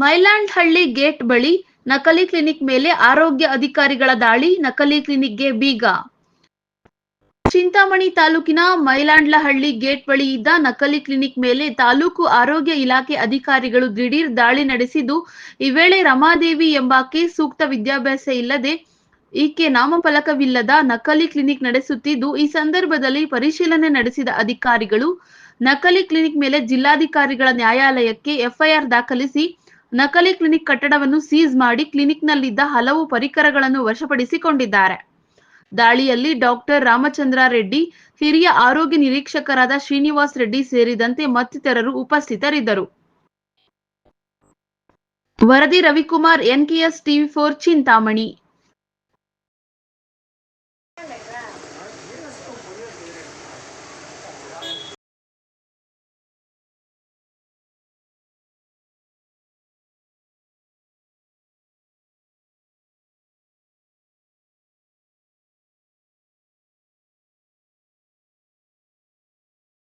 ಮೈಲಾಂಡ್ಹಳ್ಳಿ gate ಬಳಿ ನಕಲಿ clinic ಮೇಲೆ ಆರೋಗ್ಯ ಅಧಿಕಾರಿಗಳ ದಾಳಿ, ನಕಲಿ ಕ್ಲಿನಿಕ್ಗೆ ಬೀಗ. ಚಿಂತಾಮಣಿ ತಾಲೂಕಿನ ಮೈಲಾಂಡ್ಲಹಳ್ಳಿ ಗೇಟ್ ಬಳಿ ಇದ್ದ ನಕಲಿ ಕ್ಲಿನಿಕ್ ಮೇಲೆ ತಾಲೂಕು ಆರೋಗ್ಯ ಇಲಾಖೆ ಅಧಿಕಾರಿಗಳು ದಿಢೀರ್ ದಾಳಿ ನಡೆಸಿದ್ದು, ಈ ವೇಳೆ ರಮಾದೇವಿ ಎಂಬಾಕೆ ಸೂಕ್ತ ವಿದ್ಯಾಭ್ಯಾಸ ಇಲ್ಲದೆ, ಈಕೆ ನಾಮಫಲಕವಿಲ್ಲದ ನಕಲಿ ಕ್ಲಿನಿಕ್ ನಡೆಸುತ್ತಿದ್ದು, ಈ ಸಂದರ್ಭದಲ್ಲಿ ಪರಿಶೀಲನೆ ನಡೆಸಿದ ಅಧಿಕಾರಿಗಳು ನಕಲಿ ಕ್ಲಿನಿಕ್ ಮೇಲೆ ಜಿಲ್ಲಾಧಿಕಾರಿಗಳ ನ್ಯಾಯಾಲಯಕ್ಕೆ ಎಫ್ಐಆರ್ ದಾಖಲಿಸಿ ನಕಲಿ ಕ್ಲಿನಿಕ್ ಕಟ್ಟಡವನ್ನು ಸೀಸ್ ಮಾಡಿ ಕ್ಲಿನಿಕ್ನಲ್ಲಿದ್ದ ಹಲವು ಪರಿಕರಗಳನ್ನು ವಶಪಡಿಸಿಕೊಂಡಿದ್ದಾರೆ. ದಾಳಿಯಲ್ಲಿ ಡಾಕ್ಟರ್ ರಾಮಚಂದ್ರ ರೆಡ್ಡಿ, ಹಿರಿಯ ಆರೋಗ್ಯ ನಿರೀಕ್ಷಕರಾದ ಶ್ರೀನಿವಾಸ್ ರೆಡ್ಡಿ ಸೇರಿದಂತೆ ಮತ್ತಿತರರು ಉಪಸ್ಥಿತರಿದ್ದರು. ವರದಿ ರವಿಕುಮಾರ್, NKS TV4 ಚಿಂತಾಮಣಿ.